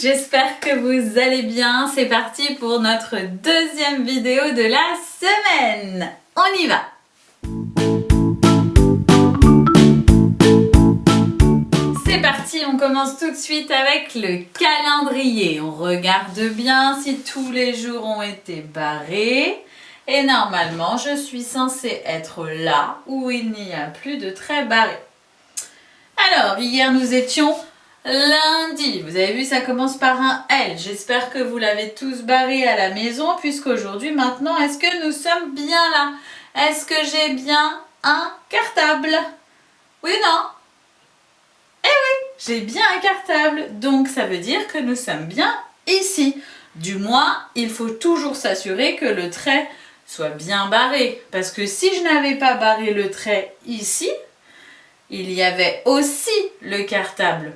j'espère que vous allez bien. C'est parti pour notre deuxième vidéo de la semaine. On y va. C'est parti, on commence tout de suite avec le calendrier. On regarde bien si tous les jours ont été barrés. Et normalement, je suis censée être là où il n'y a plus de traits barrés. Alors, hier nous étions lundi. Vous avez vu, ça commence par un L. J'espère que vous l'avez tous barré à la maison, puisqu'aujourd'hui, maintenant, est-ce que nous sommes bien là? Est-ce que j'ai bien un cartable? Oui ou non? Eh oui, j'ai bien un cartable. Donc, ça veut dire que nous sommes bien ici. Du moins, il faut toujours s'assurer que le trait soit bien barré. Parce que si je n'avais pas barré le trait ici, il y avait aussi le cartable.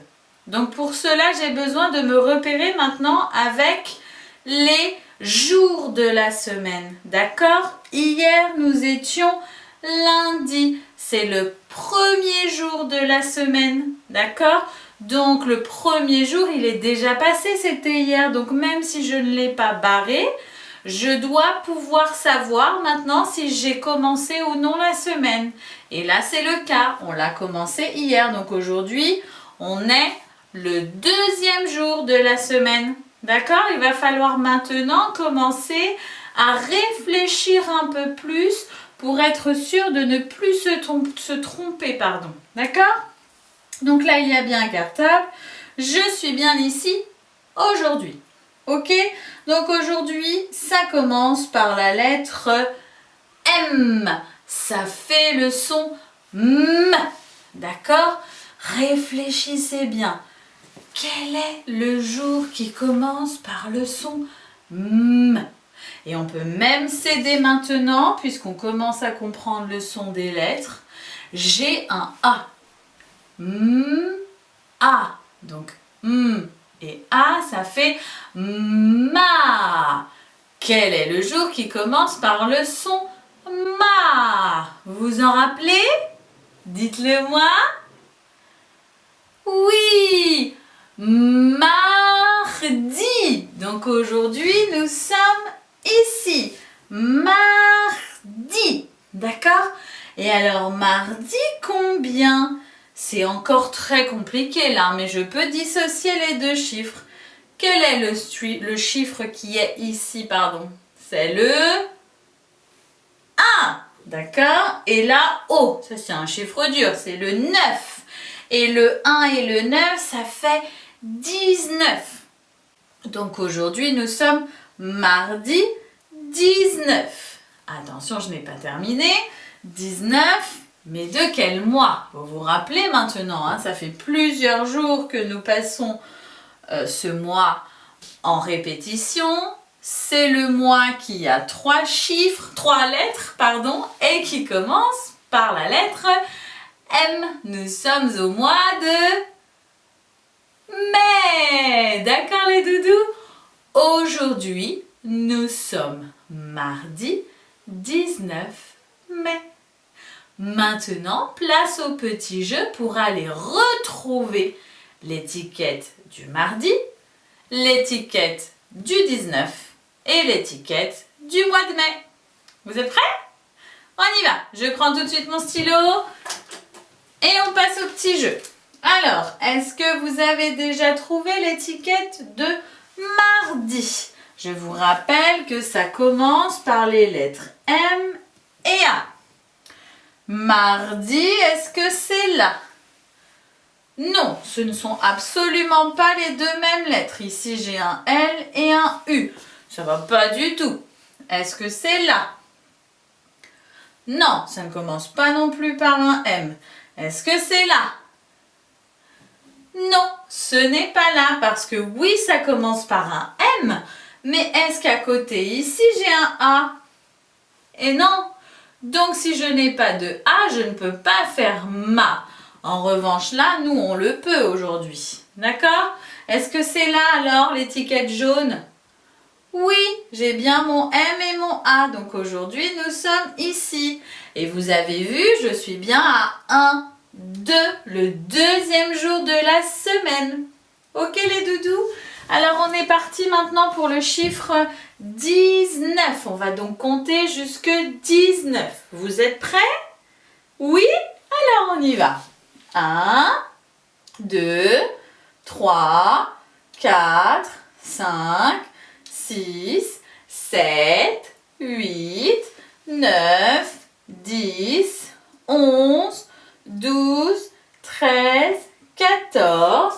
Donc pour cela, j'ai besoin de me repérer maintenant avec les jours de la semaine. D'accord? Hier, nous étions lundi. C'est le premier jour de la semaine. D'accord? Donc le premier jour, il est déjà passé, c'était hier. Donc même si je ne l'ai pas barré, je dois pouvoir savoir maintenant si j'ai commencé ou non la semaine. Et là, c'est le cas. On l'a commencé hier. Donc aujourd'hui, on est le deuxième jour de la semaine. D'accord? Il va falloir maintenant commencer à réfléchir un peu plus pour être sûr de ne plus se tromper. D'accord? Donc là, il y a bien un cartable. Je suis bien ici aujourd'hui. Ok? Donc aujourd'hui, ça commence par la lettre M. Ça fait le son M. D'accord? Réfléchissez bien. Quel est le jour qui commence par le son M? Et on peut même s'aider maintenant, puisqu'on commence à comprendre le son des lettres. J'ai un A. M, A. Donc M et A, ça fait Ma. Quel est le jour qui commence par le son Ma? Vous vous en rappelez? Dites-le moi. Oui, mardi. Donc aujourd'hui, nous sommes ici. Mardi. D'accord? Et alors, mardi, combien? C'est encore très compliqué là, mais je peux dissocier les deux chiffres. Quel est le chiffre qui est ici, pardon? C'est le 1. D'accord? Et là, oh, ça c'est un chiffre dur, c'est le 9. Et le 1 et le 9, ça fait 19. Donc aujourd'hui, nous sommes mardi 19. Attention, je n'ai pas terminé. 19, mais de quel mois? Vous vous rappelez maintenant, hein, ça fait plusieurs jours que nous passons ce mois en répétition. C'est le mois qui a 3 lettres, et qui commence par la lettre M. Nous sommes au mois de mai. D'accord les doudous? Aujourd'hui, nous sommes mardi 19 mai. Maintenant, place au petit jeu pour aller retrouver l'étiquette du mardi, l'étiquette du 19 et l'étiquette du mois de mai. Vous êtes prêts? On y va. Je prends tout de suite mon stylo et on passe au petit jeu. Alors, est-ce que vous avez déjà trouvé l'étiquette de mardi? Je vous rappelle que ça commence par les lettres M et A. Mardi, est-ce que c'est là? Non, ce ne sont absolument pas les deux mêmes lettres. Ici, j'ai un L et un U. Ça va pas du tout. Est-ce que c'est là? Non, ça ne commence pas non plus par un M. Est-ce que c'est là? Non, ce n'est pas là parce que oui, ça commence par un M, mais est-ce qu'à côté ici, j'ai un A? Et non. Donc, si je n'ai pas de A, je ne peux pas faire ma. En revanche, là, nous, on le peut aujourd'hui. D'accord? Est-ce que c'est là, alors, l'étiquette jaune? Oui, j'ai bien mon M et mon A. Donc, aujourd'hui, nous sommes ici. Et vous avez vu, je suis bien à 1, 2, le deuxième jour de la semaine. Ok, les doudous? Alors, on est parti maintenant pour le chiffre 19. On va donc compter jusque 19. Vous êtes prêts? Oui? Alors, on y va. 1, 2, 3, 4, 5, 6, 7, 8, 9, 10, 11, 12, 13, 14,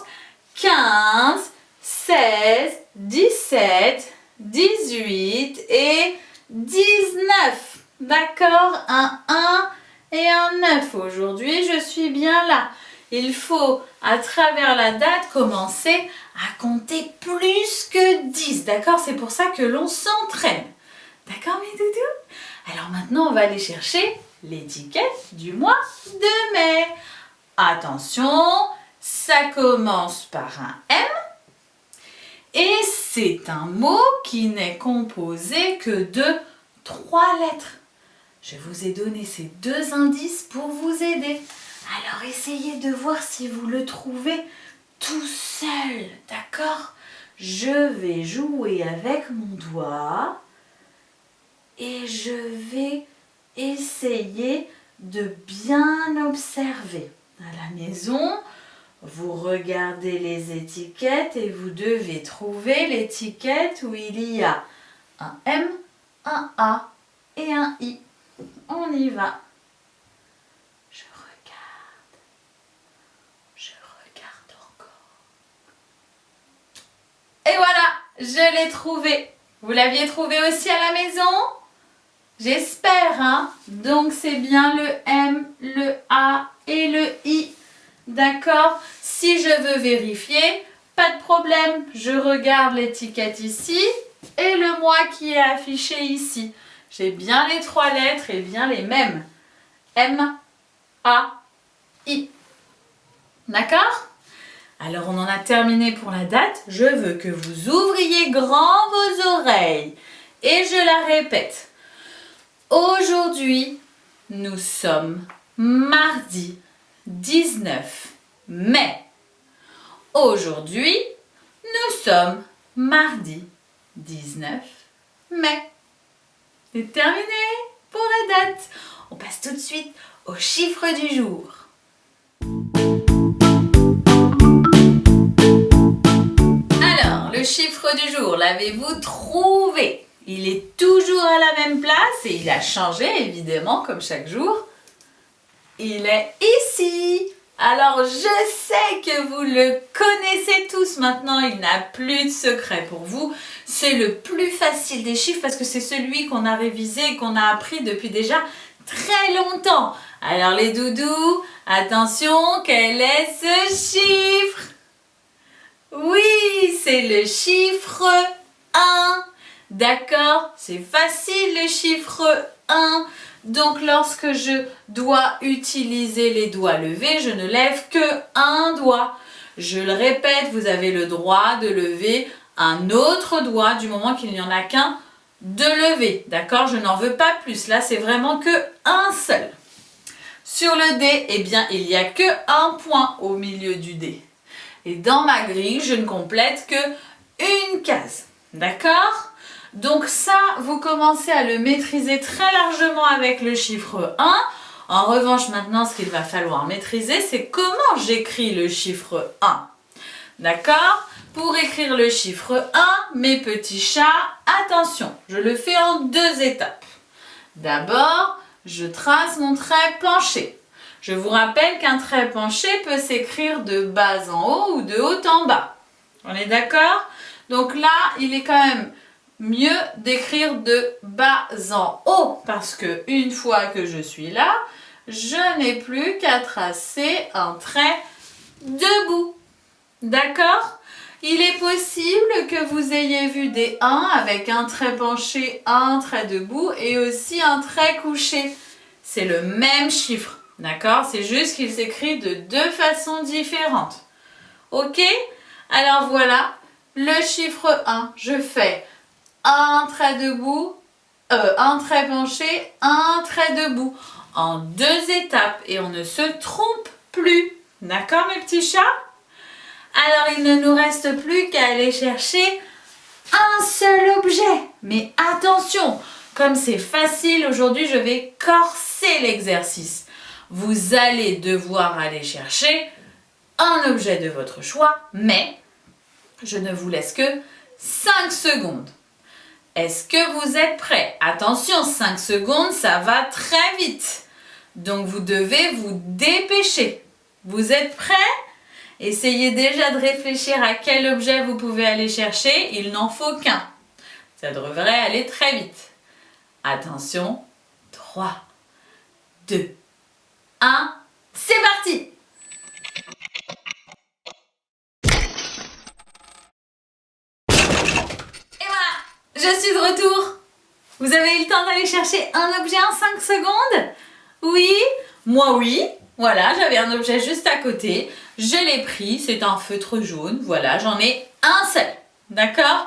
15, 16, 17, 18 et 19. D'accord? Un 1 et un 9. Aujourd'hui, je suis bien là. Il faut, à travers la date, commencer à compter plus que 10. D'accord? C'est pour ça que l'on s'entraîne. D'accord, mes doudous? Alors maintenant, on va aller chercher l'étiquette du mois de mai. Attention, ça commence par un M. Et c'est un mot qui n'est composé que de 3 lettres. Je vous ai donné ces 2 indices pour vous aider. Alors essayez de voir si vous le trouvez tout seul, d'accord? Je vais jouer avec mon doigt et je vais essayer de bien observer. À la maison, vous regardez les étiquettes et vous devez trouver l'étiquette où il y a un M, un A et un I. On y va. Je regarde encore. Et voilà, je l'ai trouvé. Vous l'aviez trouvé aussi à la maison? J'espère, hein? Donc c'est bien le M, le A et le I. D'accord? Si je veux vérifier, pas de problème. Je regarde l'étiquette ici et le mois qui est affiché ici. J'ai bien les 3 lettres et bien les mêmes. M, A, I. D'accord? Alors on en a terminé pour la date. Je veux que vous ouvriez grand vos oreilles. Et je la répète. Aujourd'hui, nous sommes mardi 19 mai. Aujourd'hui, nous sommes mardi 19 mai. C'est terminé pour la date. On passe tout de suite au chiffre du jour. Alors, le chiffre du jour, l'avez-vous trouvé? Il est toujours à la même place et il a changé évidemment comme chaque jour. Il est ici. Alors, je sais que vous le connaissez tous maintenant, il n'a plus de secret pour vous. C'est le plus facile des chiffres parce que c'est celui qu'on a révisé et qu'on a appris depuis déjà très longtemps. Alors les doudous, attention, quel est ce chiffre? Oui, c'est le chiffre 1. D'accord? C'est facile le chiffre 1. Donc, lorsque je dois utiliser les doigts levés, je ne lève que un doigt. Je le répète, vous avez le droit de lever un autre doigt du moment qu'il n'y en a qu'un de lever. D'accord? Je n'en veux pas plus. Là, c'est vraiment que un seul. Sur le dé, eh bien, il n'y a que un point au milieu du dé. Et dans ma grille, je ne complète que une case. D'accord? Donc ça, vous commencez à le maîtriser très largement avec le chiffre 1. En revanche, maintenant, ce qu'il va falloir maîtriser, c'est comment j'écris le chiffre 1. D'accord? Pour écrire le chiffre 1, mes petits chats, attention, je le fais en 2 étapes. D'abord, je trace mon trait penché. Je vous rappelle qu'un trait penché peut s'écrire de bas en haut ou de haut en bas. On est d'accord? Donc là, il est quand même mieux d'écrire de bas en haut parce que une fois que je suis là, je n'ai plus qu'à tracer un trait debout. D'accord? Il est possible que vous ayez vu des 1 avec un trait penché, un trait debout et aussi un trait couché. C'est le même chiffre. D'accord? C'est juste qu'il s'écrit de 2 façons différentes. Ok? Alors voilà, le chiffre 1, je fais un trait debout, un trait penché, un trait debout. En 2 étapes et on ne se trompe plus. D'accord mes petits chats? Alors il ne nous reste plus qu'à aller chercher un seul objet. Mais attention, comme c'est facile, aujourd'hui je vais corser l'exercice. Vous allez devoir aller chercher un objet de votre choix, mais je ne vous laisse que 5 secondes. Est-ce que vous êtes prêts? Attention, 5 secondes, ça va très vite. Donc vous devez vous dépêcher. Vous êtes prêts? Essayez déjà de réfléchir à quel objet vous pouvez aller chercher. Il n'en faut qu'un. Ça devrait aller très vite. Attention, 3, 2, 1, c'est parti! Et voilà, je suis de retour. Vous avez eu le temps d'aller chercher un objet en 5 secondes? Oui? Moi oui. Voilà, j'avais un objet juste à côté. Je l'ai pris, c'est un feutre jaune. Voilà, j'en ai un seul. D'accord?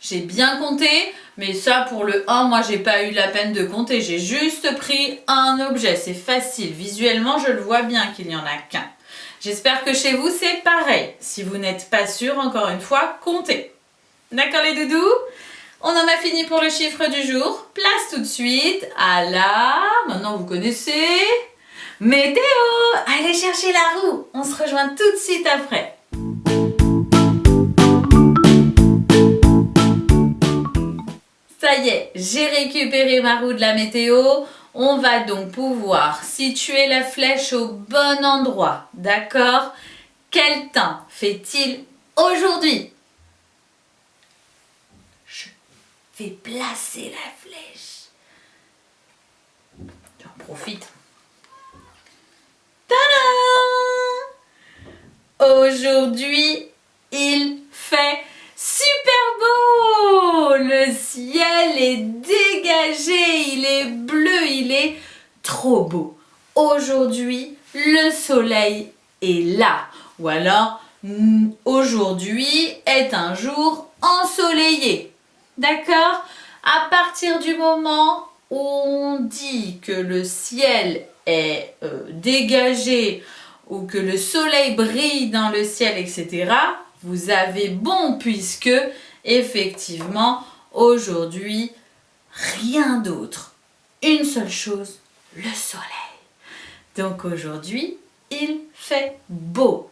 J'ai bien compté, mais ça pour le 1, moi j'ai pas eu la peine de compter. J'ai juste pris un objet, c'est facile. Visuellement, je le vois bien qu'il n'y en a qu'un. J'espère que chez vous c'est pareil. Si vous n'êtes pas sûr, encore une fois, comptez. D'accord les doudous? On en a fini pour le chiffre du jour. Place tout de suite à la... Maintenant vous connaissez... Météo! Allez chercher la roue. On se rejoint tout de suite après. Ça y est, j'ai récupéré ma roue de la météo. On va donc pouvoir situer la flèche au bon endroit. D'accord? Quel temps fait-il aujourd'hui? Je vais placer la flèche. J'en profite. Aujourd'hui, il fait super beau! Le ciel est dégagé, il est bleu, il est trop beau. Aujourd'hui, le soleil est là. Ou alors, aujourd'hui est un jour ensoleillé. D'accord? À partir du moment où on dit que le ciel est dégagé, ou que le soleil brille dans le ciel, etc., vous avez bon puisque, effectivement, aujourd'hui, rien d'autre. Une seule chose, le soleil. Donc aujourd'hui, il fait beau.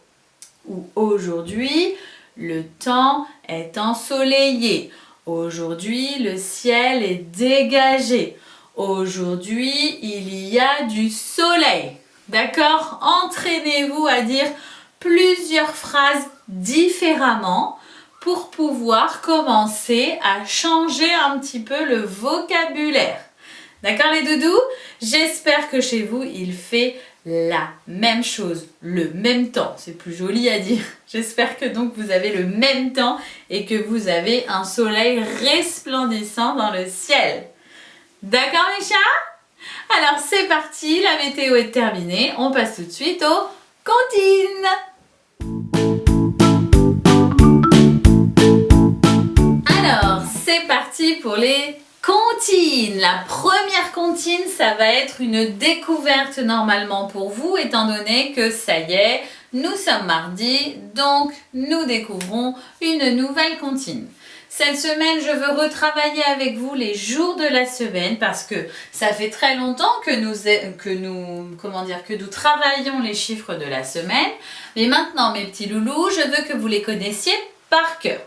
Ou aujourd'hui, le temps est ensoleillé. Aujourd'hui, le ciel est dégagé. Aujourd'hui, il y a du soleil. D'accord? Entraînez-vous à dire plusieurs phrases différemment pour pouvoir commencer à changer un petit peu le vocabulaire. D'accord les doudous? J'espère que chez vous, il fait la même chose, le même temps. C'est plus joli à dire. J'espère que donc vous avez le même temps et que vous avez un soleil resplendissant dans le ciel. D'accord mes chats? Alors c'est parti, la météo est terminée, on passe tout de suite aux comptines. Alors c'est parti pour les comptines. La première comptine, ça va être une découverte normalement pour vous, étant donné que ça y est, nous sommes mardi, donc nous découvrons une nouvelle comptine. Cette semaine, je veux retravailler avec vous les jours de la semaine parce que ça fait très longtemps que nous travaillons les chiffres de la semaine. Mais maintenant, mes petits loulous, je veux que vous les connaissiez par cœur.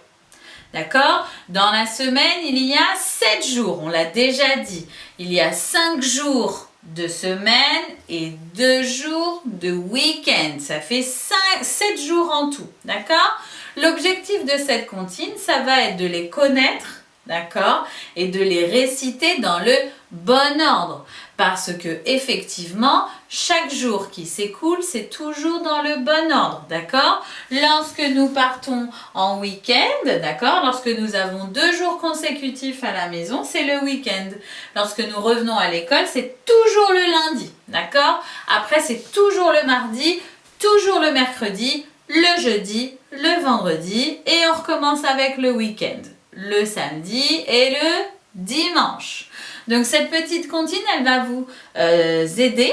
D'accord? Dans la semaine, il y a 7 jours, on l'a déjà dit. Il y a 5 jours de semaine et 2 jours de week-end. Ça fait 7 jours en tout. D'accord? L'objectif de cette comptine, ça va être de les connaître, d'accord, et de les réciter dans le bon ordre. Parce que effectivement, chaque jour qui s'écoule, c'est toujours dans le bon ordre, d'accord? Lorsque nous partons en week-end, d'accord, lorsque nous avons 2 jours consécutifs à la maison, c'est le week-end. Lorsque nous revenons à l'école, c'est toujours le lundi, d'accord? Après, c'est toujours le mardi, toujours le mercredi, le jeudi, le vendredi et on recommence avec le week-end, le samedi et le dimanche. Donc cette petite comptine, elle va vous aider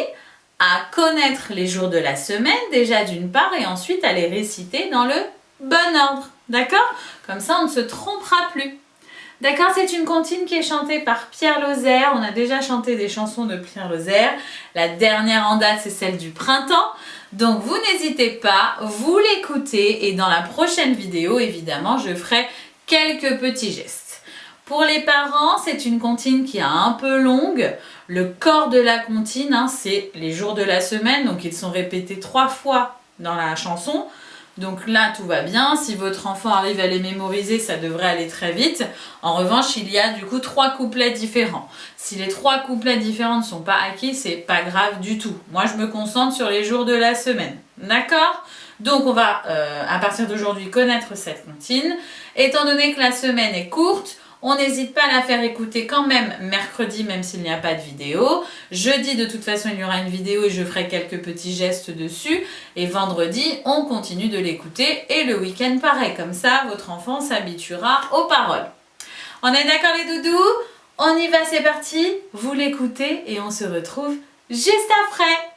à connaître les jours de la semaine déjà d'une part et ensuite à les réciter dans le bon ordre. D'accord? Comme ça, on ne se trompera plus. D'accord? C'est une comptine qui est chantée par Pierre Lozère. On a déjà chanté des chansons de Pierre Lozère. La dernière en date, c'est celle du printemps. Donc, vous n'hésitez pas, vous l'écoutez. Et dans la prochaine vidéo, évidemment, je ferai quelques petits gestes. Pour les parents, c'est une comptine qui est un peu longue. Le corps de la comptine, c'est les jours de la semaine. Donc, ils sont répétés 3 fois dans la chanson. Donc là, tout va bien. Si votre enfant arrive à les mémoriser, ça devrait aller très vite. En revanche, il y a du coup 3 couplets différents. Si les 3 couplets différents ne sont pas acquis, c'est pas grave du tout. Moi, je me concentre sur les jours de la semaine. D'accord? Donc, on va, à partir d'aujourd'hui, connaître cette comptine. Étant donné que la semaine est courte, on n'hésite pas à la faire écouter quand même mercredi, même s'il n'y a pas de vidéo. Jeudi, de toute façon, il y aura une vidéo et je ferai quelques petits gestes dessus. Et vendredi, on continue de l'écouter. Et le week-end, pareil. Comme ça, votre enfant s'habituera aux paroles. On est d'accord les doudous? On y va, c'est parti. Vous l'écoutez et on se retrouve juste après.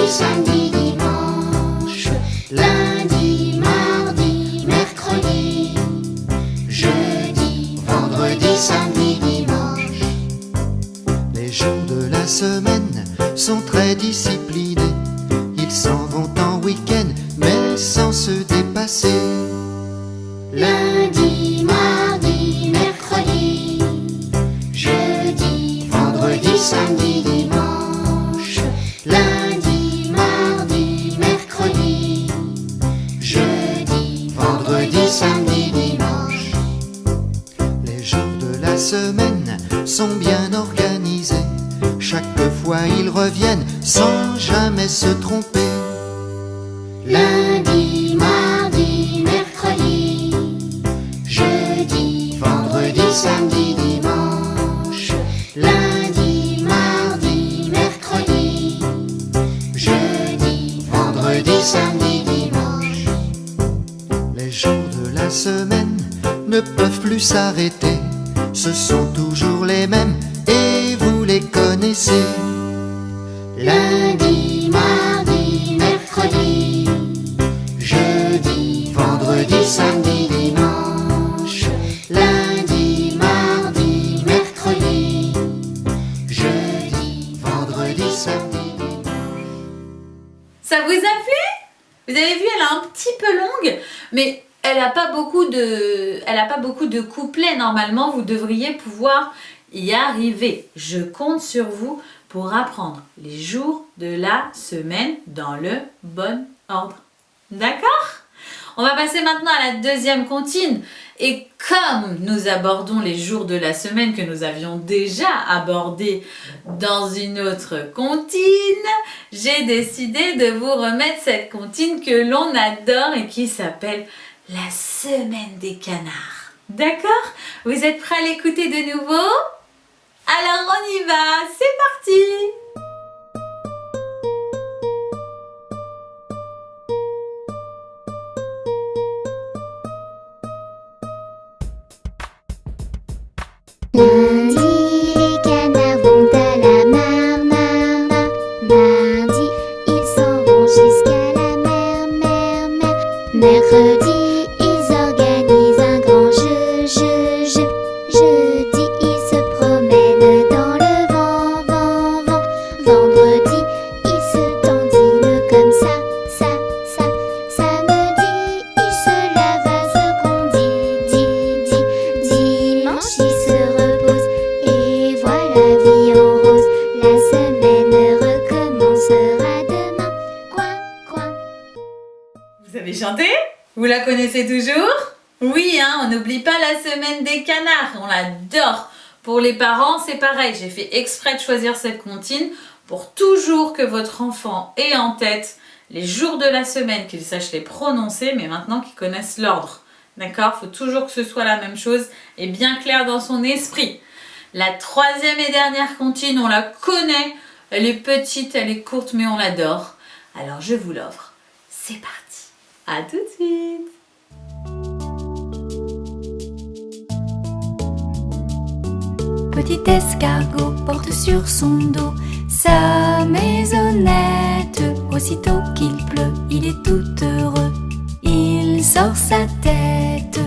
Samedi, dimanche, lundi, mardi, mercredi, jeudi, vendredi, samedi, dimanche. Les jours de la semaine sont très disciplinés. Ils s'en vont en week-end, mais sans se dépasser. Lundi, mardi, mercredi, jeudi, vendredi, samedi, dimanche, lundi, mardi, mercredi, jeudi, vendredi, samedi, dimanche. Les jours de la semaine sont bien organisés. Chaque fois ils reviennent sans jamais se tromper. Lundi, mardi, mercredi, jeudi, vendredi, samedi, dimanche, lundi, mardi, mercredi, jeudi, vendredi, samedi, dimanche. Les jours de la semaine ne peuvent plus s'arrêter. Ce sont toujours les mêmes et vous les connaissez. Lundi, mardi, mercredi, jeudi, vendredi, samedi, dimanche, lundi, mardi, mercredi, jeudi, vendredi, samedi, dimanche. Ça vous a plu? Vous avez vu, elle est un petit peu longue, mais elle n'a pas beaucoup de couplets. Normalement, vous devriez pouvoir y arriver. Je compte sur vous pour apprendre les jours de la semaine dans le bon ordre. D'accord? On va passer maintenant à la deuxième comptine. Et comme nous abordons les jours de la semaine que nous avions déjà abordés dans une autre comptine, j'ai décidé de vous remettre cette comptine que l'on adore et qui s'appelle la semaine des canards. D'accord? Vous êtes prêts à l'écouter de nouveau? Alors on y va, c'est parti! Lundi, les canards vont à la mare, mare, mare. Mardi, ils s'en vont jusqu'à la mer. Mercredi, ils organisent un grand jeu. Jeudi, ils se promènent dans le vent. Vendredi, ils se dandinent comme ça. Samedi, ils se lavent à ce qu'on dit. Dimanche, ils se reposent et voilà la vie en rose. La semaine recommencera demain. Coin. Vous avez chanté? Vous la connaissez toujours? Oui, on n'oublie pas la semaine des canards, on l'adore. Pour les parents, c'est pareil, j'ai fait exprès de choisir cette comptine pour toujours que votre enfant ait en tête les jours de la semaine, qu'il sache les prononcer, mais maintenant qu'il connaisse l'ordre. D'accord? Il faut toujours que ce soit la même chose et bien clair dans son esprit. La troisième et dernière comptine, on la connaît. Elle est petite, elle est courte, mais on l'adore. Alors je vous l'offre. C'est parti. À tout de suite. Petit escargot porte sur son dos sa maisonnette. Aussitôt qu'il pleut, il est tout heureux, il sort sa tête.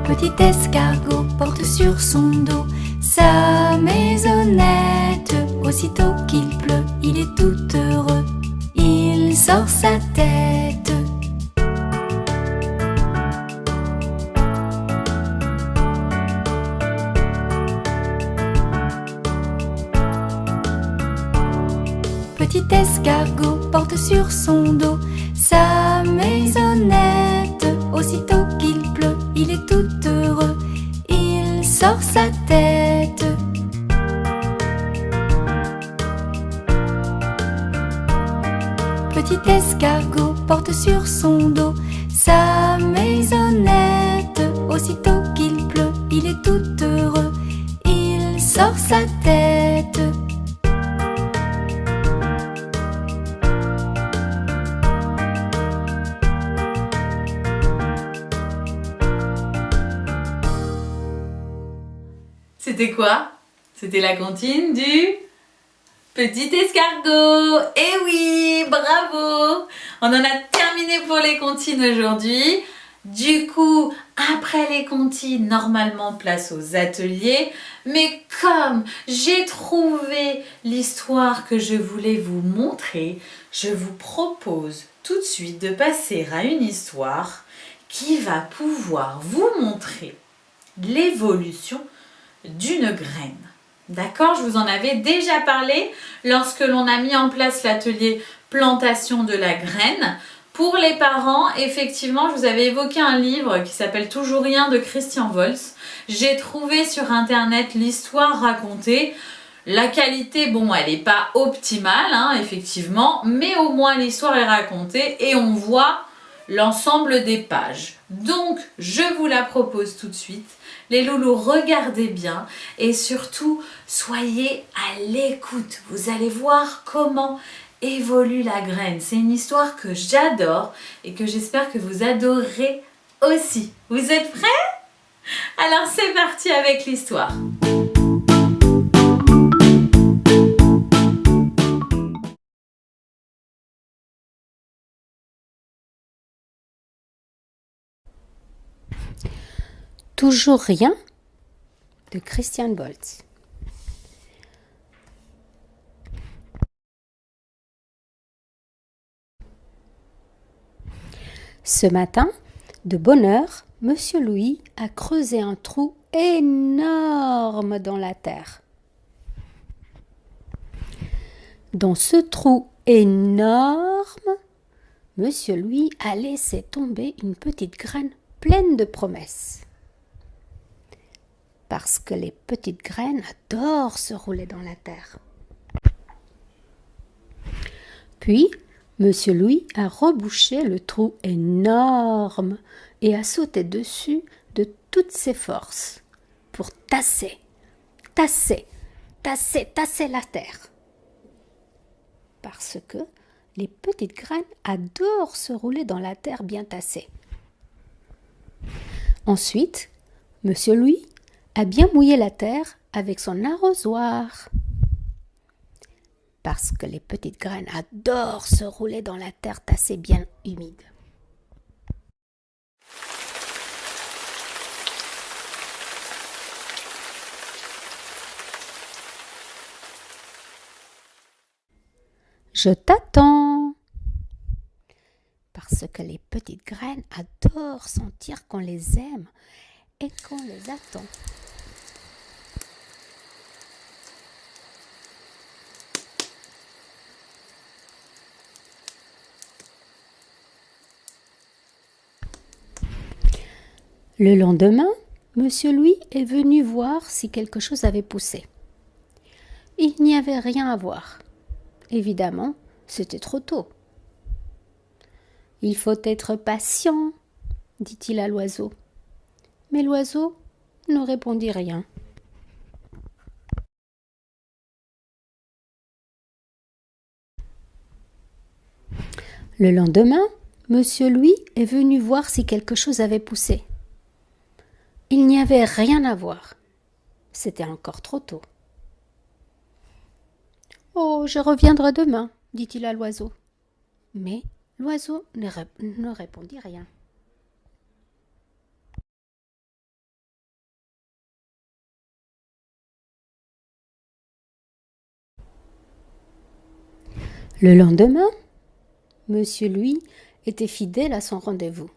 Petit escargot porte sur son dos sa maisonnette. Aussitôt qu'il pleut, il est tout heureux, il sort sa tête. Petit escargot porte sur son dos sa maisonnette. Aussitôt qu'il pleut, il est tout heureux, il sort sa tête. Petit escargot porte sur son dos sa maisonnette. Aussitôt qu'il pleut, il est tout heureux, il sort sa tête. C'était quoi? C'était la comptine du petit escargot. Eh oui, bravo! On en a terminé pour les comptines aujourd'hui. Du coup, après les comptines, normalement place aux ateliers. Mais comme j'ai trouvé l'histoire que je voulais vous montrer, je vous propose tout de suite de passer à une histoire qui va pouvoir vous montrer l'évolution d'une graine. D'accord, je vous en avais déjà parlé lorsque l'on a mis en place l'atelier plantation de la graine. Pour les parents, effectivement, je vous avais évoqué un livre qui s'appelle Toujours rien de Christian Volz. J'ai trouvé sur internet l'histoire racontée. La qualité, bon, elle n'est pas optimale, hein, effectivement, mais au moins l'histoire est racontée et on voit l'ensemble des pages. Donc, je vous la propose tout de suite. Les loulous, regardez bien et surtout, soyez à l'écoute. Vous allez voir comment évolue la graine. C'est une histoire que j'adore et que j'espère que vous adorerez aussi. Vous êtes prêts? Alors, c'est parti avec l'histoire. Toujours rien de Christian Volz. Ce matin, de bonne heure, Monsieur Louis a creusé un trou énorme dans la terre. Dans ce trou énorme, Monsieur Louis a laissé tomber une petite graine pleine de promesses. Parce que les petites graines adorent se rouler dans la terre. Puis, Monsieur Louis a rebouché le trou énorme et a sauté dessus de toutes ses forces pour tasser la terre. Parce que les petites graines adorent se rouler dans la terre bien tassée. Ensuite, Monsieur Louis a bien mouillé la terre avec son arrosoir. Parce que les petites graines adorent se rouler dans la terre tassée bien humide. Je t'attends. Parce que les petites graines adorent sentir qu'on les aime et qu'on les attend. Le lendemain, Monsieur Louis est venu voir si quelque chose avait poussé. Il n'y avait rien à voir. Évidemment, c'était trop tôt. « Il faut être patient, dit-il à l'oiseau. Mais l'oiseau ne répondit rien. Le lendemain, Monsieur Louis est venu voir si quelque chose avait poussé. Il n'y avait rien à voir. C'était encore trop tôt. « Oh, je reviendrai demain, dit-il à l'oiseau. Mais l'oiseau ne répondit rien. Le lendemain, Monsieur Louis était fidèle à son rendez-vous.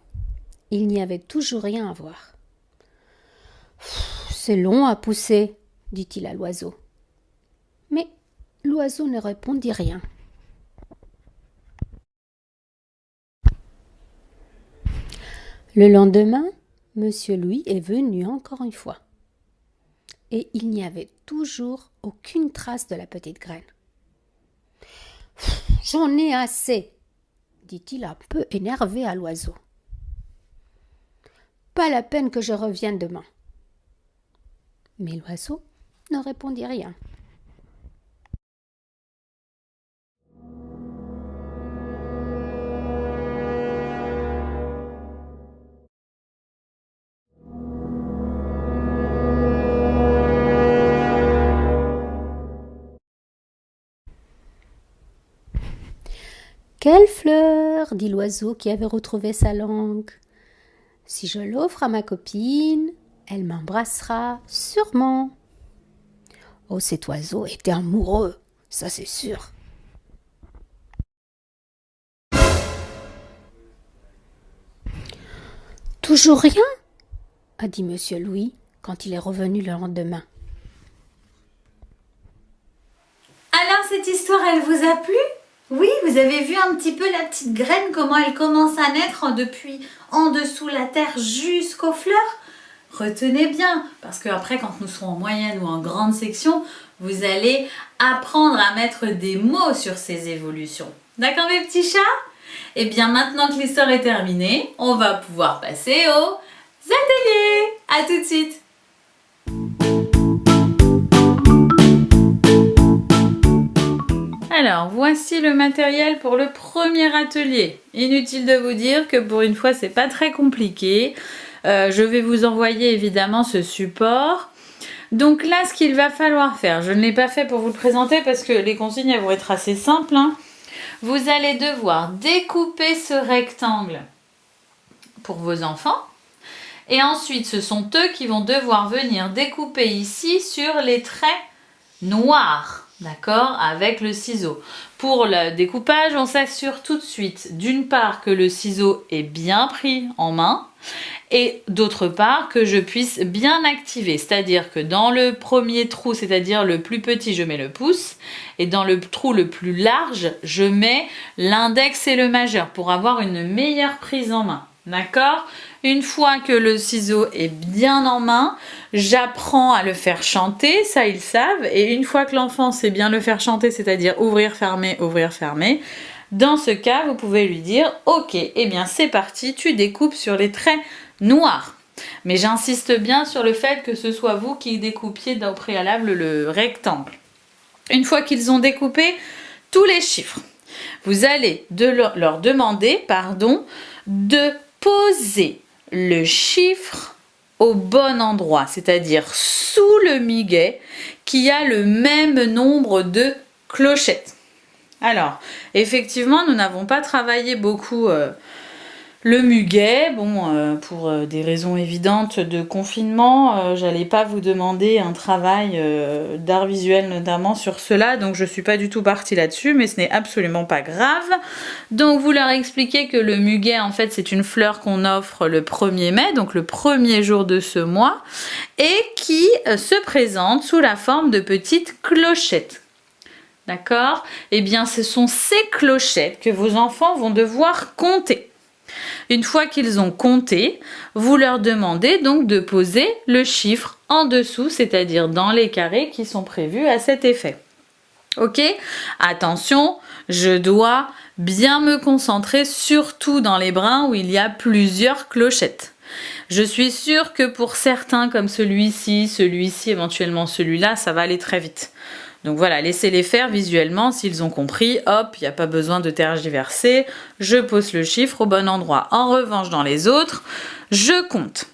Il n'y avait toujours rien à voir. « C'est long à pousser, dit-il à l'oiseau. Mais l'oiseau ne répondit rien. Le lendemain, Monsieur Louis est venu encore une fois. Et il n'y avait toujours aucune trace de la petite graine. « J'en ai assez, dit-il un peu énervé à l'oiseau. Pas la peine que je revienne demain. Mais l'oiseau ne répondit rien. Quelle fleur, dit l'oiseau qui avait retrouvé sa langue. Si je l'offre à ma copine, elle m'embrassera sûrement. Oh, cet oiseau était amoureux, ça c'est sûr. Toujours rien, a dit Monsieur Louis quand il est revenu le lendemain. Alors, cette histoire, elle vous a plu? Oui, vous avez vu un petit peu la petite graine, comment elle commence à naître depuis en dessous la terre jusqu'aux fleurs. Retenez bien, parce qu'après, quand nous serons en moyenne ou en grande section, vous allez apprendre à mettre des mots sur ces évolutions. D'accord, mes petits chats? Eh bien, maintenant que l'histoire est terminée, on va pouvoir passer aux ateliers. À tout de suite. Alors, voici le matériel pour le premier atelier. Inutile de vous dire que pour une fois, c'est pas très compliqué. Je vais vous envoyer évidemment ce support. Donc là, ce qu'il va falloir faire, je ne l'ai pas fait pour vous le présenter parce que les consignes elles vont être assez simples. Vous allez devoir découper ce rectangle pour vos enfants. Et ensuite, ce sont eux qui vont devoir venir découper ici sur les traits noirs. D'accord, avec le ciseau. Pour le découpage, on s'assure tout de suite, d'une part, que le ciseau est bien pris en main et d'autre part, que je puisse bien activer. C'est-à-dire que dans le premier trou, c'est-à-dire le plus petit, je mets le pouce et dans le trou le plus large, je mets l'index et le majeur pour avoir une meilleure prise en main. D'accord ? Une fois que le ciseau est bien en main, j'apprends à le faire chanter, ça ils savent. Et une fois que l'enfant sait bien le faire chanter, c'est-à-dire ouvrir, fermer, dans ce cas, vous pouvez lui dire « Ok, eh bien c'est parti, tu découpes sur les traits noirs. » Mais j'insiste bien sur le fait que ce soit vous qui découpiez au préalable le rectangle. Une fois qu'ils ont découpé tous les chiffres, vous allez leur demander de poser le chiffre au bon endroit, c'est-à-dire sous le muguet qui a le même nombre de clochettes. Alors, effectivement, nous n'avons pas travaillé beaucoup le muguet, pour des raisons évidentes de confinement, j'allais pas vous demander un travail d'art visuel notamment sur cela, donc je suis pas du tout partie là-dessus, mais ce n'est absolument pas grave. Donc vous leur expliquez que le muguet, en fait, c'est une fleur qu'on offre le 1er mai, donc le premier jour de ce mois, et qui se présente sous la forme de petites clochettes. D'accord ? Eh bien, ce sont ces clochettes que vos enfants vont devoir compter. Une fois qu'ils ont compté, vous leur demandez donc de poser le chiffre en dessous, c'est-à-dire dans les carrés qui sont prévus à cet effet. Ok ? Attention, je dois bien me concentrer surtout dans les brins où il y a plusieurs clochettes. Je suis sûre que pour certains comme celui-ci, éventuellement celui-là, ça va aller très vite. Donc voilà, laissez-les faire visuellement s'ils ont compris. Hop, il n'y a pas besoin de tergiverser. Je pose le chiffre au bon endroit. En revanche, dans les autres, je compte.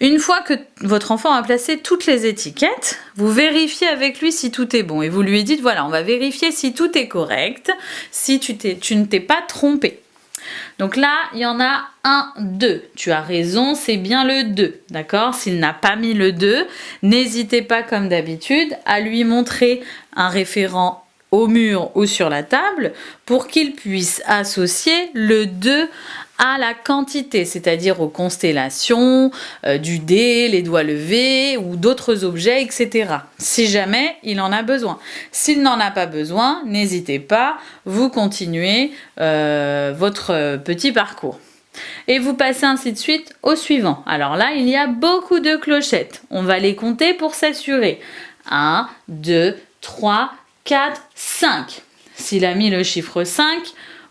Une fois que votre enfant a placé toutes les étiquettes, vous vérifiez avec lui si tout est bon. Et vous lui dites, voilà, on va vérifier si tout est correct, si tu ne t'es pas trompé. Donc là, il y en a 1, 2. Tu as raison, c'est bien le 2. D'accord? S'il n'a pas mis le 2, n'hésitez pas comme d'habitude à lui montrer un référent au mur ou sur la table pour qu'il puisse associer le 2 à la quantité, c'est-à-dire aux constellations, du dé, les doigts levés ou d'autres objets, etc. Si jamais il en a besoin. S'il n'en a pas besoin, n'hésitez pas, vous continuez votre petit parcours. Et vous passez ainsi de suite au suivant. Alors là, il y a beaucoup de clochettes. On va les compter pour s'assurer. 1, 2, 3, 4, 5. S'il a mis le chiffre 5,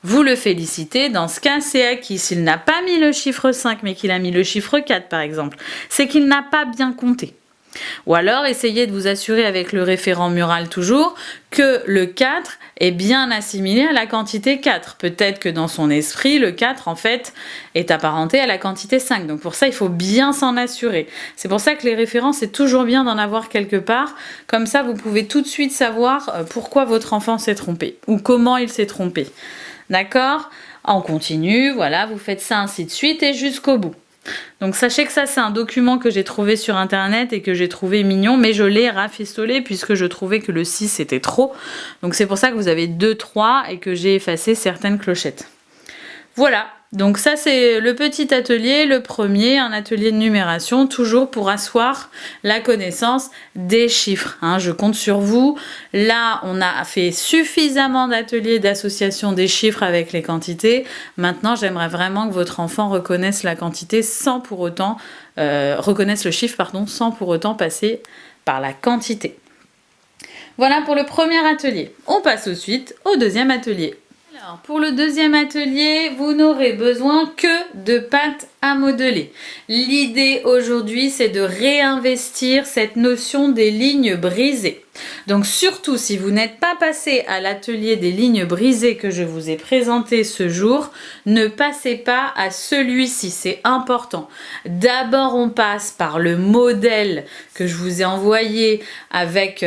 vous le félicitez, dans ce cas c'est acquis. S'il n'a pas mis le chiffre 5 mais qu'il a mis le chiffre 4 par exemple, c'est qu'il n'a pas bien compté. Ou alors essayez de vous assurer avec le référent mural toujours que le 4 est bien assimilé à la quantité 4. Peut-être que dans son esprit le 4 en fait est apparenté à la quantité 5. Donc pour ça il faut bien s'en assurer. C'est pour ça que les référents c'est toujours bien d'en avoir quelque part. Comme ça vous pouvez tout de suite savoir pourquoi votre enfant s'est trompé ou comment il s'est trompé. D'accord? On continue, voilà, vous faites ça ainsi de suite et jusqu'au bout. Donc sachez que ça c'est un document que j'ai trouvé sur internet et que j'ai trouvé mignon, mais je l'ai rafistolé puisque je trouvais que le 6 c'était trop. Donc c'est pour ça que vous avez 2, 3 et que j'ai effacé certaines clochettes. Voilà, donc ça c'est le petit atelier, le premier, un atelier de numération, toujours pour asseoir la connaissance des chiffres. Je compte sur vous. Là, on a fait suffisamment d'ateliers d'association des chiffres avec les quantités. Maintenant, j'aimerais vraiment que votre enfant reconnaisse la quantité sans pour autant, reconnaisse le chiffre, pardon, sans pour autant passer par la quantité. Voilà pour le premier atelier. On passe ensuite au deuxième atelier. Alors, pour le deuxième atelier, vous n'aurez besoin que de pâte à modeler. L'idée aujourd'hui, c'est de réinvestir cette notion des lignes brisées. Donc surtout, si vous n'êtes pas passé à l'atelier des lignes brisées que je vous ai présenté ce jour, ne passez pas à celui-ci, c'est important. D'abord, on passe par le modèle que je vous ai envoyé avec...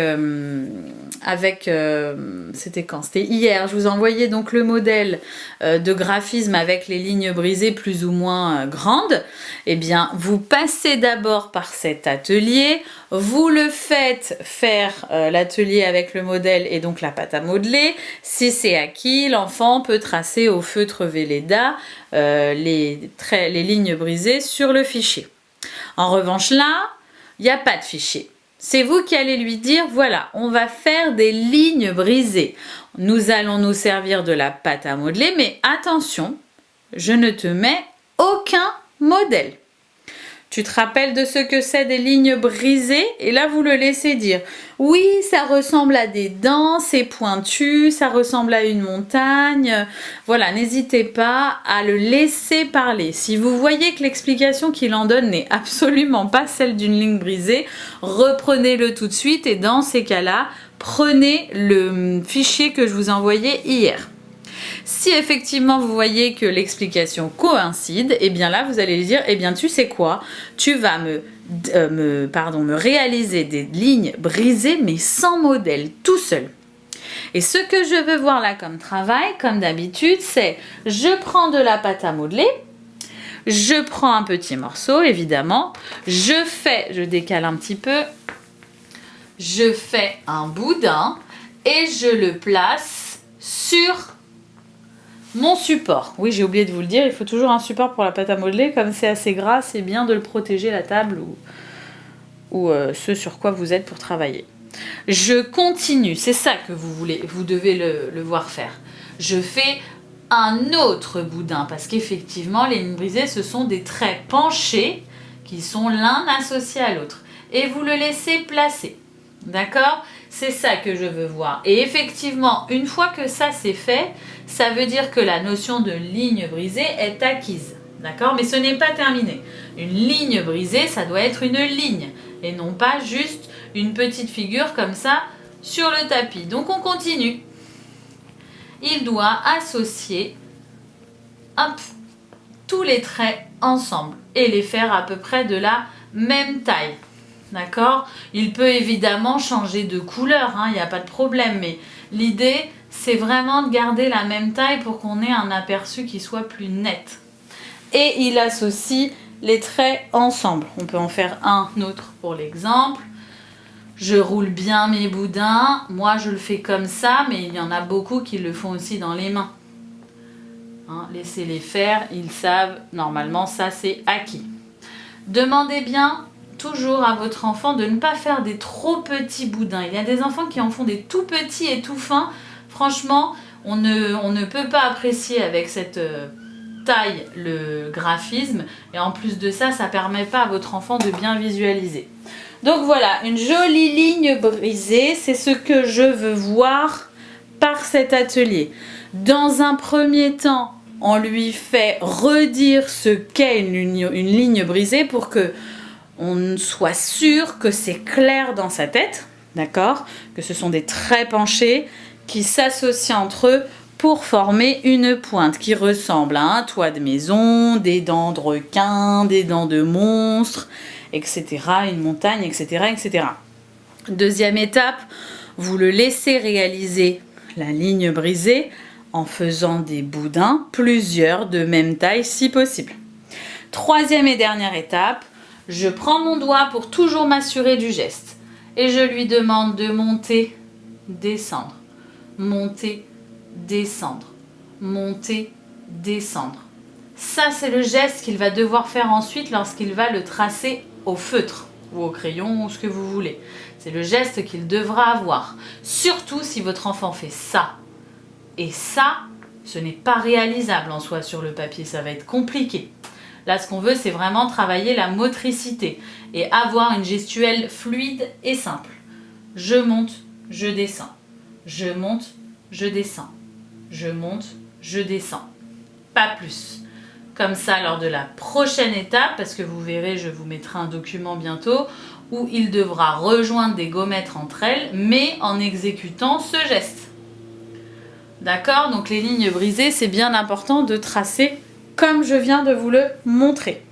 c'était quand? C'était hier. Je vous ai envoyé donc le modèle de graphisme avec les lignes brisées plus ou moins grandes. Eh bien, vous passez d'abord par cet atelier. Vous le faites faire l'atelier avec le modèle et donc la pâte à modeler. Si c'est acquis, l'enfant peut tracer au feutre Velleda les lignes brisées sur le fichier. En revanche, là, il n'y a pas de fichier. C'est vous qui allez lui dire, voilà, on va faire des lignes brisées. Nous allons nous servir de la pâte à modeler, mais attention, je ne te mets aucun modèle. Tu te rappelles de ce que c'est des lignes brisées? Et là, vous le laissez dire. Oui, ça ressemble à des dents, c'est pointu, ça ressemble à une montagne. Voilà, n'hésitez pas à le laisser parler. Si vous voyez que l'explication qu'il en donne n'est absolument pas celle d'une ligne brisée, reprenez-le tout de suite et dans ces cas-là, prenez le fichier que je vous ai envoyé hier. Si effectivement vous voyez que l'explication coïncide, et bien là vous allez lui dire, eh bien tu sais quoi, tu vas me réaliser des lignes brisées mais sans modèle, tout seul. Et ce que je veux voir là comme travail, comme d'habitude, c'est je prends de la pâte à modeler, je prends un petit morceau évidemment, je décale un petit peu, je fais un boudin et je le place sur mon support. Oui, j'ai oublié de vous le dire, il faut toujours un support pour la pâte à modeler, comme c'est assez gras, c'est bien de le protéger la table ou ce sur quoi vous êtes pour travailler. Je continue, c'est ça que vous devez le voir faire. Je fais un autre boudin, parce qu'effectivement, les lignes brisées, ce sont des traits penchés qui sont l'un associé à l'autre. Et vous le laissez placer. D'accord? C'est ça que je veux voir. Et effectivement, une fois que ça c'est fait, ça veut dire que la notion de ligne brisée est acquise. D'accord? Mais ce n'est pas terminé. Une ligne brisée, ça doit être une ligne et non pas juste une petite figure comme ça sur le tapis. Donc on continue. Il doit associer hop, tous les traits ensemble et les faire à peu près de la même taille. D'accord? Il peut évidemment changer de couleur, il n'y a pas de problème, mais l'idée, c'est vraiment de garder la même taille pour qu'on ait un aperçu qui soit plus net. Et il associe les traits ensemble. On peut en faire un autre pour l'exemple. Je roule bien mes boudins. Moi, je le fais comme ça, mais il y en a beaucoup qui le font aussi dans les mains. Laissez-les faire, ils savent. Normalement, ça, c'est acquis. Demandez bien toujours à votre enfant de ne pas faire des trop petits boudins. Il y a des enfants qui en font des tout petits et tout fins. Franchement, on ne peut pas apprécier avec cette taille le graphisme. Et en plus de ça, ça ne permet pas à votre enfant de bien visualiser. Donc voilà, une jolie ligne brisée, c'est ce que je veux voir par cet atelier. Dans un premier temps, on lui fait redire ce qu'est une ligne brisée pour que on soit sûr que c'est clair dans sa tête, d'accord? Que ce sont des traits penchés qui s'associent entre eux pour former une pointe qui ressemble à un toit de maison, des dents de requin, des dents de monstre, etc., une montagne, etc., etc. Deuxième étape, vous le laissez réaliser la ligne brisée en faisant des boudins, plusieurs de même taille si possible. Troisième et dernière étape, je prends mon doigt pour toujours m'assurer du geste et je lui demande de monter, descendre, monter, descendre, monter, descendre. Ça, c'est le geste qu'il va devoir faire ensuite lorsqu'il va le tracer au feutre ou au crayon ou ce que vous voulez. C'est le geste qu'il devra avoir. Surtout si votre enfant fait ça. Et ça, ce n'est pas réalisable en soi sur le papier. Ça va être compliqué. Là, ce qu'on veut, c'est vraiment travailler la motricité et avoir une gestuelle fluide et simple. Je monte, je descends. Je monte, je descends. Je monte, je descends. Pas plus. Comme ça, lors de la prochaine étape, parce que vous verrez, je vous mettrai un document bientôt, où il devra rejoindre des gommettes entre elles, mais en exécutant ce geste. D'accord? Donc les lignes brisées, c'est bien important de tracer comme je viens de vous le montrer.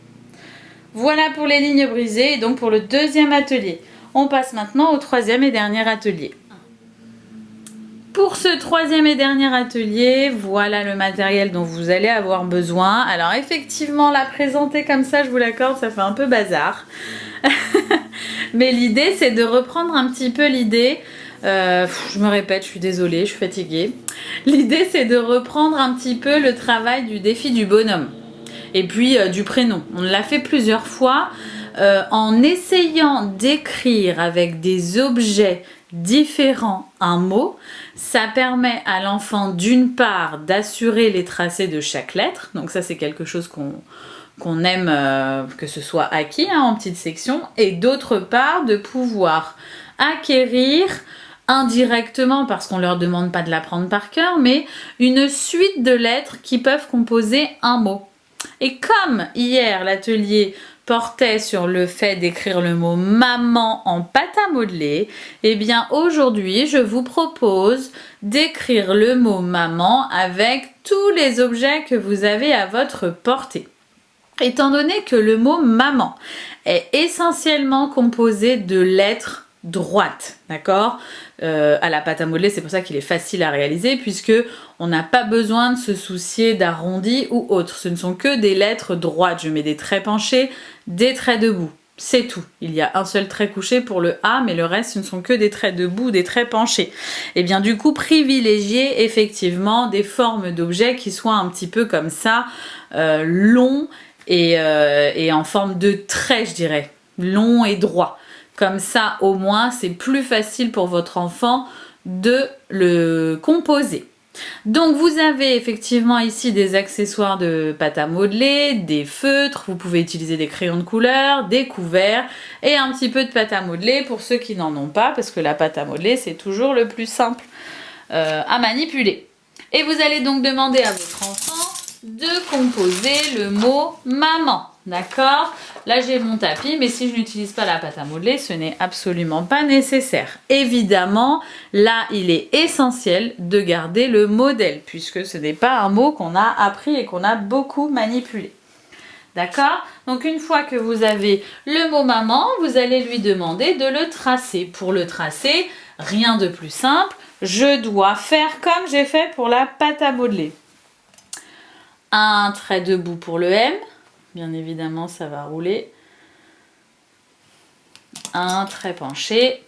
Voilà pour les lignes brisées et donc pour le deuxième atelier. On passe maintenant au troisième et dernier atelier. Pour ce troisième et dernier atelier, voilà le matériel dont vous allez avoir besoin. Alors effectivement, la présenter comme ça, je vous l'accorde, ça fait un peu bazar. Mais l'idée, c'est de reprendre un petit peu l'idée. Je me répète, je suis désolée, je suis fatiguée. L'idée, c'est de reprendre un petit peu le travail du défi du bonhomme. Et puis du prénom. On l'a fait plusieurs fois en essayant d'écrire avec des objets différents un mot. Ça permet à l'enfant d'une part d'assurer les tracés de chaque lettre. Donc ça, c'est quelque chose qu'on aime que ce soit acquis en petite section. Et d'autre part, de pouvoir acquérir indirectement, parce qu'on ne leur demande pas de l'apprendre par cœur, mais une suite de lettres qui peuvent composer un mot. Et comme hier, l'atelier portait sur le fait d'écrire le mot maman en pâte à modeler, eh bien aujourd'hui, je vous propose d'écrire le mot maman avec tous les objets que vous avez à votre portée. Étant donné que le mot maman est essentiellement composé de lettres droites, d'accord, à la pâte à modeler, c'est pour ça qu'il est facile à réaliser puisque on n'a pas besoin de se soucier d'arrondi ou autre. Ce ne sont que des lettres droites. Je mets des traits penchés, des traits debout. C'est tout. Il y a un seul trait couché pour le A, mais le reste, ce ne sont que des traits debout, des traits penchés. Et bien du coup, privilégier effectivement des formes d'objets qui soient un petit peu comme ça, longs et en forme de trait, je dirais. Long et droit. Comme ça, au moins, c'est plus facile pour votre enfant de le composer. Donc, vous avez effectivement ici des accessoires de pâte à modeler, des feutres, vous pouvez utiliser des crayons de couleur, des couverts et un petit peu de pâte à modeler pour ceux qui n'en ont pas, parce que la pâte à modeler, c'est toujours le plus simple à manipuler. Et vous allez donc demander à votre enfant de composer le mot maman. D'accord? Là, j'ai mon tapis, mais si je n'utilise pas la pâte à modeler, ce n'est absolument pas nécessaire. Évidemment, là, il est essentiel de garder le modèle, puisque ce n'est pas un mot qu'on a appris et qu'on a beaucoup manipulé. D'accord? Donc, une fois que vous avez le mot maman, vous allez lui demander de le tracer. Pour le tracer, rien de plus simple. Je dois faire comme j'ai fait pour la pâte à modeler. Un trait debout pour le M. Bien évidemment, ça va rouler. Un trait penché.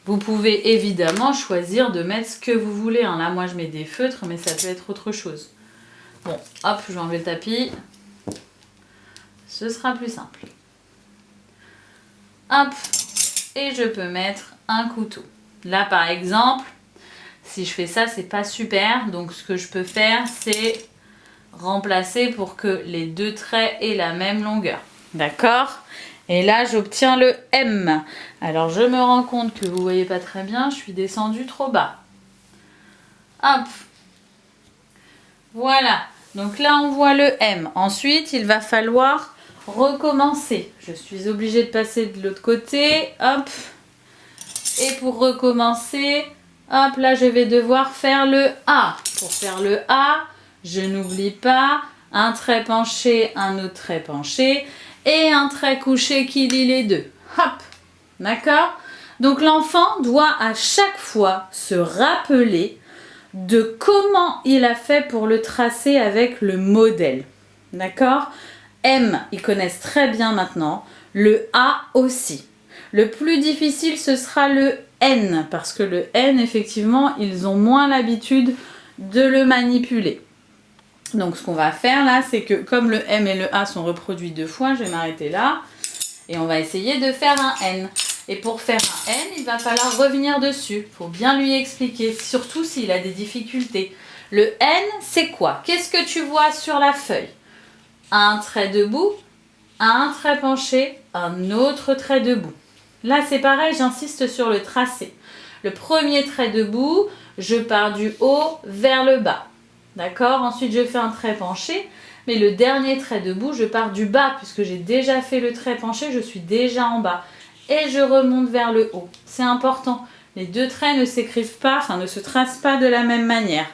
Vous pouvez évidemment choisir de mettre ce que vous voulez. Là, moi, je mets des feutres, mais ça peut être autre chose. Bon, hop, je vais enlever le tapis. Ce sera plus simple. Hop, et je peux mettre un couteau. Là, par exemple, si je fais ça, c'est pas super. Donc, ce que je peux faire, c'est remplacer pour que les deux traits aient la même longueur. D'accord? Et là, j'obtiens le M. Alors, je me rends compte que vous ne voyez pas très bien, je suis descendue trop bas. Hop. Voilà. Donc là, on voit le M. Ensuite, il va falloir recommencer. Je suis obligée de passer de l'autre côté. Hop. Et pour recommencer, hop, là, je vais devoir faire le A. Pour faire le A, je n'oublie pas un trait penché, un autre trait penché et un trait couché qui lie les deux. Hop, d'accord? Donc l'enfant doit à chaque fois se rappeler de comment il a fait pour le tracer avec le modèle. D'accord? M, ils connaissent très bien maintenant. Le A aussi. Le plus difficile, ce sera le N, parce que le N, effectivement, ils ont moins l'habitude de le manipuler. Donc ce qu'on va faire là, c'est que comme le M et le A sont reproduits deux fois, je vais m'arrêter là et on va essayer de faire un N. Et pour faire un N, il va falloir revenir dessus. Il faut bien lui expliquer, surtout s'il a des difficultés. Le N, c'est quoi? Qu'est-ce que tu vois sur la feuille? Un trait debout, un trait penché, un autre trait debout. Là, c'est pareil, j'insiste sur le tracé. Le premier trait debout, je pars du haut vers le bas. D'accord? Ensuite, je fais un trait penché. Mais le dernier trait debout, je pars du bas. Puisque j'ai déjà fait le trait penché, je suis déjà en bas. Et je remonte vers le haut. C'est important. Les deux traits ne s'écrivent pas, enfin ne se tracent pas de la même manière.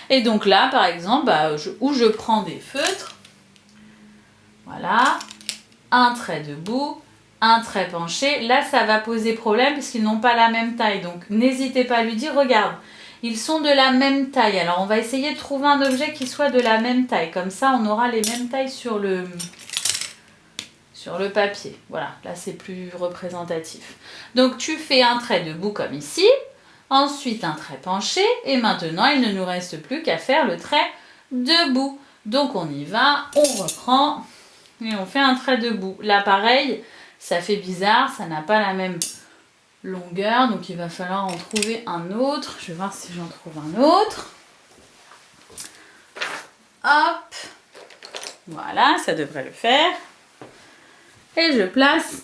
Et donc là, par exemple, où je prends des feutres. Voilà. Un trait debout. Un trait penché. Là, ça va poser problème puisqu'ils n'ont pas la même taille. Donc, n'hésitez pas à lui dire, regarde. Ils sont de la même taille. Alors, on va essayer de trouver un objet qui soit de la même taille. Comme ça, on aura les mêmes tailles sur le papier. Voilà, là, c'est plus représentatif. Donc, tu fais un trait debout comme ici. Ensuite, un trait penché. Et maintenant, il ne nous reste plus qu'à faire le trait debout. Donc, on y va. On reprend. Et on fait un trait debout. Là, pareil, ça fait bizarre. Ça n'a pas la même longueur, donc il va falloir en trouver un autre. Je vais voir si j'en trouve un autre. Hop, voilà, ça devrait le faire. Et je place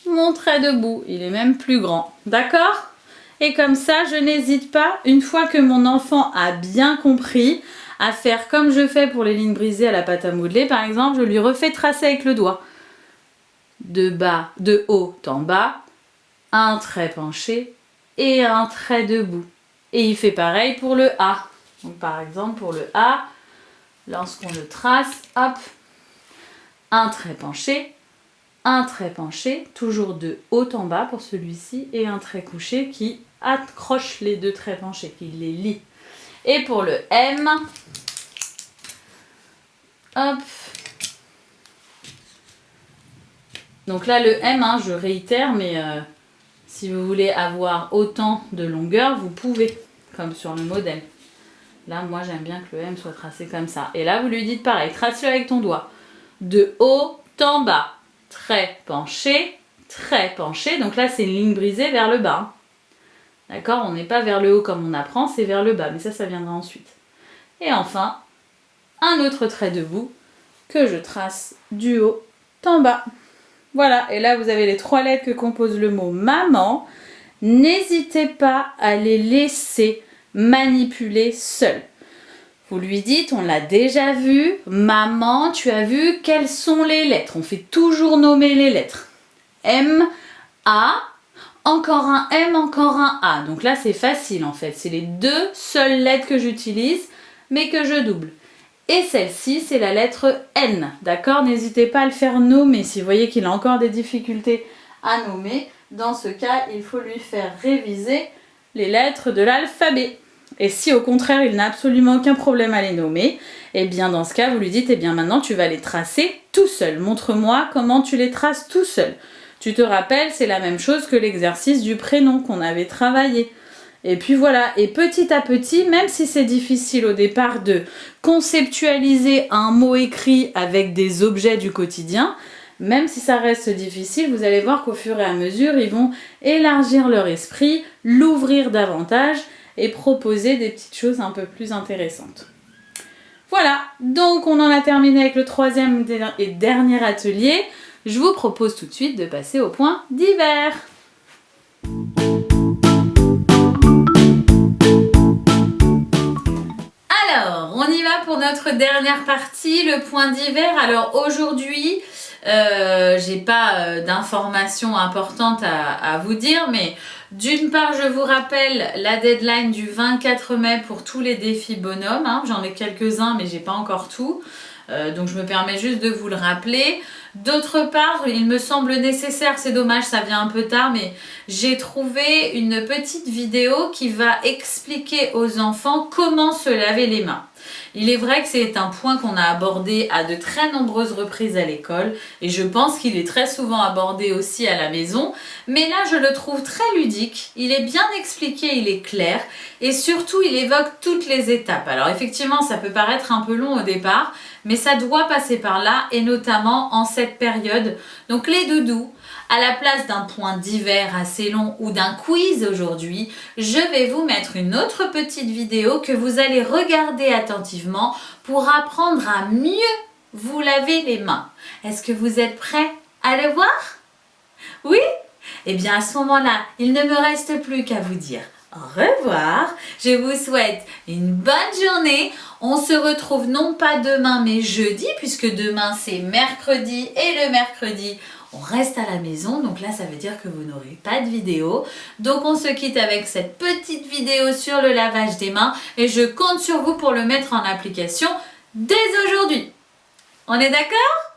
mon trait debout. Il est même plus grand, d'accord? Et comme ça, je n'hésite pas, une fois que mon enfant a bien compris, à faire comme je fais pour les lignes brisées à la pâte à modeler. Par exemple, je lui refais tracer avec le doigt. De haut en bas, un trait penché et un trait debout. Et il fait pareil pour le A. Donc par exemple pour le A, lorsqu'on le trace, hop, un trait penché, toujours de haut en bas pour celui-ci, et un trait couché qui accroche les deux traits penchés, qui les lie. Et pour le M, hop. Donc là le M, je réitère, mais si vous voulez avoir autant de longueur, vous pouvez, comme sur le modèle. Là, moi, j'aime bien que le M soit tracé comme ça. Et là, vous lui dites pareil, trace-le avec ton doigt. De haut en bas, trait penché. Donc là, c'est une ligne brisée vers le bas. D'accord? On n'est pas vers le haut comme on apprend, c'est vers le bas. Mais ça viendra ensuite. Et enfin, un autre trait debout que je trace du haut en bas. Voilà, et là vous avez les 3 lettres que compose le mot maman. N'hésitez pas à les laisser manipuler seuls. Vous lui dites, on l'a déjà vu, maman, tu as vu quelles sont les lettres? On fait toujours nommer les lettres. M, A, encore un M, encore un A. Donc là, c'est facile en fait. C'est les deux seules lettres que j'utilise, mais que je double. Et celle-ci, c'est la lettre N. D'accord? N'hésitez pas à le faire nommer. Si vous voyez qu'il a encore des difficultés à nommer, dans ce cas, il faut lui faire réviser les lettres de l'alphabet. Et si au contraire, il n'a absolument aucun problème à les nommer, eh bien dans ce cas, vous lui dites, eh bien maintenant, tu vas les tracer tout seul. Montre-moi comment tu les traces tout seul. Tu te rappelles, c'est la même chose que l'exercice du prénom qu'on avait travaillé. Et puis voilà, et petit à petit, même si c'est difficile au départ de conceptualiser un mot écrit avec des objets du quotidien, même si ça reste difficile, vous allez voir qu'au fur et à mesure, ils vont élargir leur esprit, l'ouvrir davantage et proposer des petites choses un peu plus intéressantes. Voilà, donc on en a terminé avec le troisième et dernier atelier. Je vous propose tout de suite de passer au point divers. Alors, on y va pour notre dernière partie, le point divers. Alors aujourd'hui, j'ai pas d'informations importantes à vous dire, mais d'une part, je vous rappelle la deadline du 24 mai pour tous les défis bonhommes. Hein. J'en ai quelques-uns, mais j'ai pas encore tout. Donc je me permets juste de vous le rappeler. D'autre part, il me semble nécessaire, c'est dommage, ça vient un peu tard, mais j'ai trouvé une petite vidéo qui va expliquer aux enfants comment se laver les mains. Il est vrai que c'est un point qu'on a abordé à de très nombreuses reprises à l'école et je pense qu'il est très souvent abordé aussi à la maison, mais là je le trouve très ludique, il est bien expliqué, il est clair et surtout il évoque toutes les étapes. Alors effectivement ça peut paraître un peu long au départ, mais ça doit passer par là et notamment en cette période. Donc les doudous, à la place d'un point divers assez long ou d'un quiz aujourd'hui, je vais vous mettre une autre petite vidéo que vous allez regarder attentivement pour apprendre à mieux vous laver les mains. Est-ce que vous êtes prêts à le voir? Oui? Eh bien à ce moment-là, il ne me reste plus qu'à vous dire au revoir. Je vous souhaite une bonne journée. On se retrouve non pas demain mais jeudi puisque demain c'est mercredi et le mercredi on reste à la maison, donc là ça veut dire que vous n'aurez pas de vidéo. Donc on se quitte avec cette petite vidéo sur le lavage des mains et je compte sur vous pour le mettre en application dès aujourd'hui. On est d'accord?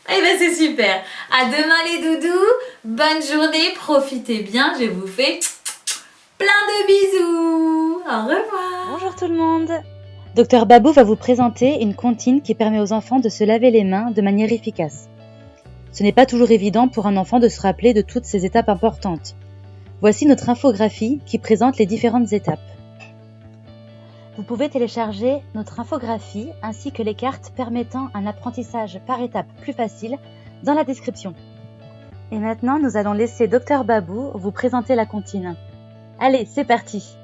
Eh bien c'est super. À demain les doudous, bonne journée, profitez bien, je vous fais plein de bisous. Au revoir. Bonjour tout le monde. Dr Babou va vous présenter une comptine qui permet aux enfants de se laver les mains de manière efficace. Ce n'est pas toujours évident pour un enfant de se rappeler de toutes ces étapes importantes. Voici notre infographie qui présente les différentes étapes. Vous pouvez télécharger notre infographie ainsi que les cartes permettant un apprentissage par étapes plus facile dans la description. Et maintenant, nous allons laisser Dr Babou vous présenter la comptine. Allez, c'est parti!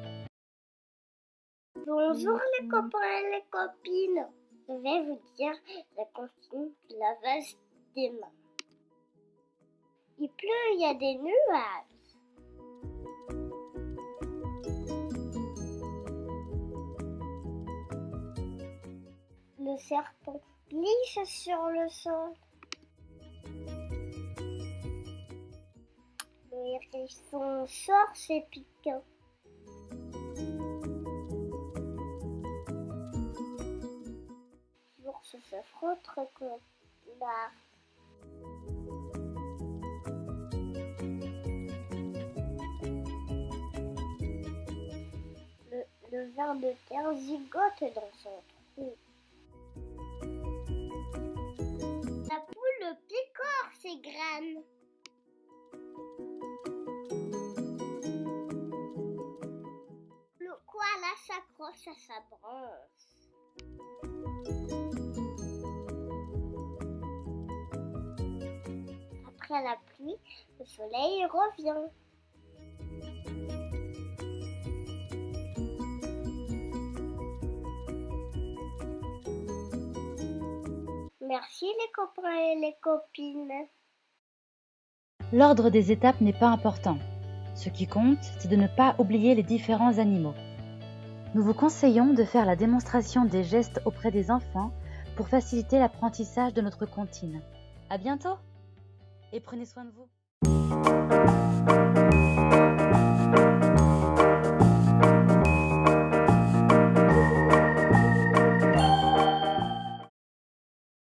Bonjour les copains et les copines. Je vais vous dire la comptine du lavage des mains. Il pleut, il y a des nuages. Le serpent glisse sur le sol. Le hérisson sort ses piquants. L'ours se frotte contre l'arbre. Le ver de terre gigote dans son trou. La poule picore ses graines. Le koala s'accroche à sa branche. Après la pluie, le soleil revient. Merci les copains et les copines. L'ordre des étapes n'est pas important. Ce qui compte, c'est de ne pas oublier les différents animaux. Nous vous conseillons de faire la démonstration des gestes auprès des enfants pour faciliter l'apprentissage de notre comptine. À bientôt et prenez soin de vous.